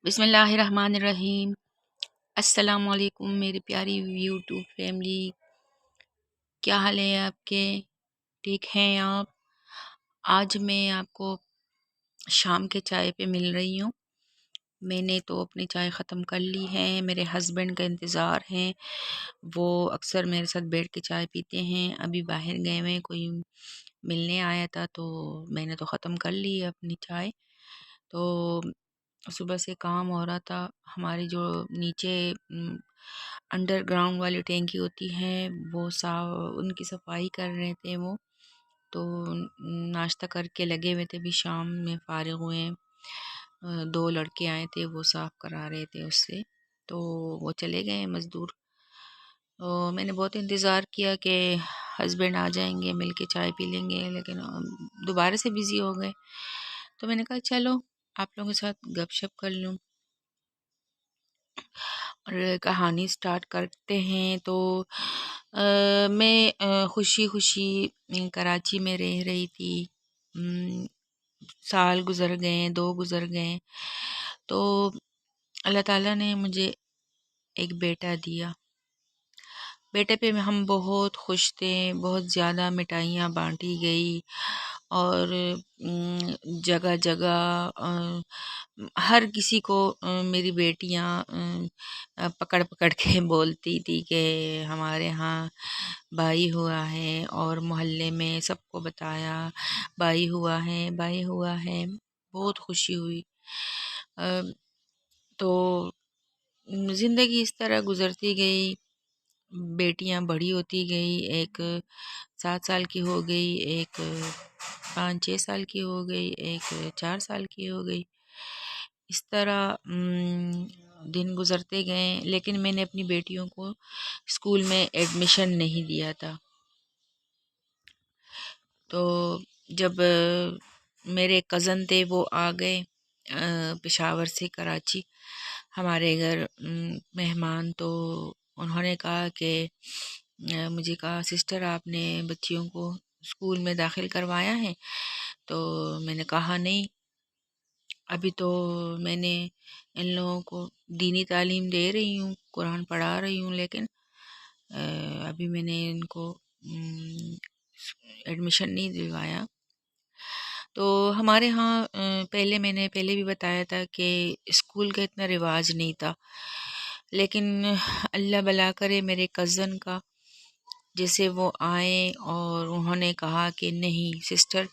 بسم اللہ الرحمن الرحیم۔ السلام علیکم میری پیاری یوٹیوب فیملی، کیا حال ہے آپ کے؟ ٹھیک ہیں آپ؟ آج میں آپ کو شام کے چائے پہ مل رہی ہوں۔ میں نے تو اپنی چائے ختم کر لی ہے، میرے ہسبینڈ کا انتظار ہے، وہ اکثر میرے ساتھ بیٹھ کے چائے پیتے ہیں۔ ابھی باہر گئے ہوئے، کوئی ملنے آیا تھا تو میں نے تو ختم کر لی ہے اپنی چائے۔ تو صبح سے کام ہو رہا تھا، ہماری جو نیچے انڈر گراؤنڈ والی ٹینکی ہوتی ہے وہ ان کی صفائی کر رہے تھے وہ، تو ناشتہ کر کے لگے ہوئے تھے، بھی شام میں فارغ ہوئے ہیں۔ دو لڑکے آئے تھے، وہ صاف کرا رہے تھے اس سے، تو وہ چلے گئے ہیں مزدور۔ تو میں نے بہت انتظار کیا کہ ہسبینڈ آ جائیں گے، مل کے چائے پی لیں گے، لیکن دوبارہ سے بزی ہو گئے۔ تو میں نے کہا چلو آپ لوگوں کے ساتھ گپ شپ کر لوں اور کہانی سٹارٹ کرتے ہیں۔ تو میں خوشی خوشی کراچی میں رہ رہی تھی۔ سال گزر گئے، 2 گزر گئے، تو اللہ تعالیٰ نے مجھے ایک بیٹا دیا۔ بیٹے پہ ہم بہت خوش تھے، بہت زیادہ مٹھائیاں بانٹی گئی، اور جگہ جگہ ہر کسی کو میری بیٹیاں پکڑ پکڑ کے بولتی تھی کہ ہمارے ہاں بھائی ہوا ہے، اور محلے میں سب کو بتایا بھائی ہوا ہے، بھائی ہوا ہے۔ بہت خوشی ہوئی۔ تو زندگی اس طرح گزرتی گئی، بیٹیاں بڑی ہوتی گئی، ایک 7 سال کی ہو گئی، ایک 5-6 سال کی ہو گئی، ایک 4 سال کی ہو گئی۔ اس طرح دن گزرتے گئے، لیکن میں نے اپنی بیٹیوں کو اسکول میں ایڈمیشن نہیں دیا تھا۔ تو جب میرے کزن تھے وہ آ گئے پشاور سے کراچی ہمارے گھر مہمان، تو انہوں نے کہا کہ مجھے کہا سسٹر آپ نے بچیوں کو اسکول میں داخل کروایا ہے؟ تو میں نے کہا نہیں، ابھی تو میں نے ان لوگوں کو دینی تعلیم دے رہی ہوں، قرآن پڑھا رہی ہوں، لیکن ابھی میں نے ان کو ایڈمیشن نہیں دلوایا۔ تو ہمارے ہاں میں نے پہلے بھی بتایا تھا کہ اسکول کا اتنا رواج نہیں تھا، لیکن اللہ بھلا کرے میرے کزن کا، جیسے وہ آئے اور انہوں نے کہا کہ نہیں سسٹر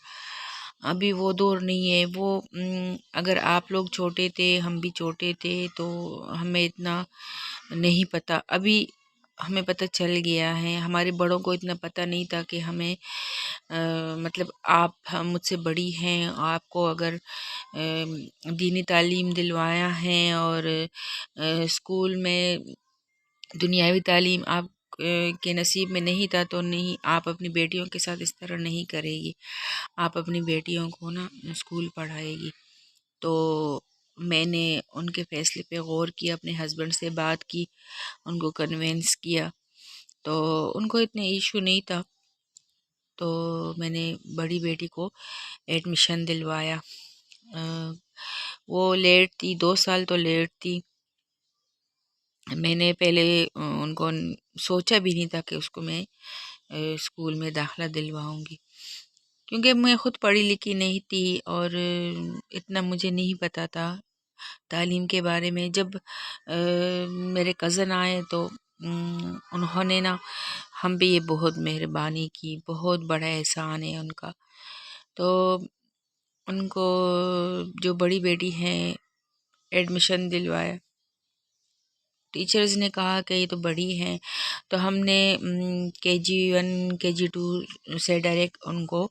ابھی وہ دور نہیں ہے، وہ اگر آپ لوگ چھوٹے تھے ہم بھی چھوٹے تھے تو ہمیں اتنا نہیں پتہ، ابھی ہمیں پتہ چل گیا ہے۔ ہمارے بڑوں کو اتنا پتہ نہیں تھا کہ ہمیں مطلب آپ مجھ سے بڑی ہیں، آپ کو اگر دینی تعلیم دلوایا ہے اور اسکول میں دنیاوی تعلیم آپ کے نصیب میں نہیں تھا تو نہیں، آپ اپنی بیٹیوں کے ساتھ اس طرح نہیں کرے گی، آپ اپنی بیٹیوں کو نا اسکول پڑھائے گی۔ تو میں نے ان کے فیصلے پہ غور کیا، اپنے ہسبینڈ سے بات کی، ان کو کنونس کیا، تو ان کو اتنے ایشو نہیں تھا۔ تو میں نے بڑی بیٹی کو ایڈمیشن دلوایا۔ وہ لیٹ تھی، 2 سال تو لیٹ تھی۔ میں نے پہلے ان کو سوچا بھی نہیں تھا کہ اس کو میں اسکول میں داخلہ دلواؤں گی، کیونکہ میں خود پڑھی لکھی نہیں تھی اور اتنا مجھے نہیں پتہ تھا تعلیم کے بارے میں۔ جب میرے کزن آئے تو انہوں نے نا ہم پہ یہ بہت مہربانی کی، بہت بڑا احسان ہے ان کا۔ تو ان کو جو بڑی بیٹی ہیں ایڈمیشن دلوایا، ٹیچرز نے کہا کہ یہ تو بڑی ہیں، تو ہم نے KG1 KG2 سے ڈائریکٹ ان کو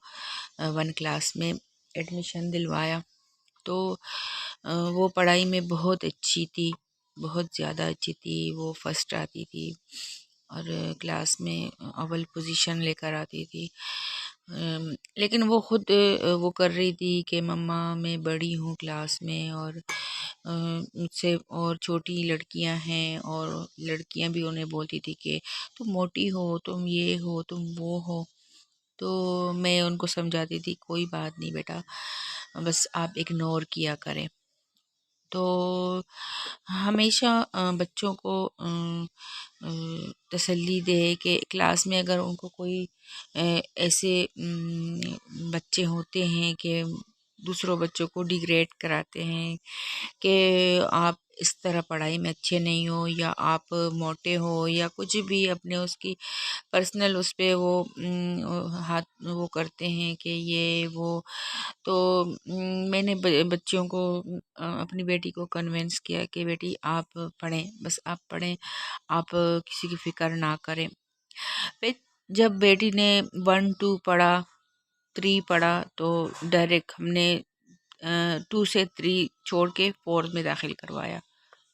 1 کلاس میں ایڈمیشن دلوایا۔ تو وہ پڑھائی میں بہت اچھی تھی، بہت زیادہ اچھی تھی، وہ فرسٹ آتی تھی اور کلاس میں اول پوزیشن لے کر آتی تھی۔ لیکن وہ خود وہ کر رہی تھی کہ مما میں بڑی ہوں کلاس میں، اور مجھ سے اور چھوٹی لڑکیاں ہیں، اور لڑکیاں بھی انہیں بولتی تھی کہ تم موٹی ہو، تم یہ ہو، تم وہ ہو۔ تو میں ان کو سمجھاتی تھی کوئی بات نہیں بیٹا، بس آپ اگنور کیا کریں۔ تو ہمیشہ بچوں کو تسلی دے کہ کلاس میں اگر ان کو کوئی ایسے بچے ہوتے ہیں کہ دوسروں بچوں کو ڈیگریڈ کراتے ہیں کہ آپ اس طرح پڑھائی میں اچھے نہیں ہو، یا آپ موٹے ہو، یا کچھ بھی اپنے اس کی پرسنل اس پہ وہ ہاتھ وہ کرتے ہیں کہ یہ وہ، تو میں نے بچوں کو اپنی بیٹی کو کنونس کیا کہ بیٹی آپ پڑھیں، بس آپ پڑھیں، آپ کسی کی فکر نہ کریں۔ پھر جب بیٹی نے 1 2 پڑھا، 3 پڑھا، تو ڈائریکٹ ہم نے 2 سے 3 چھوڑ کے 4 میں داخل کروایا۔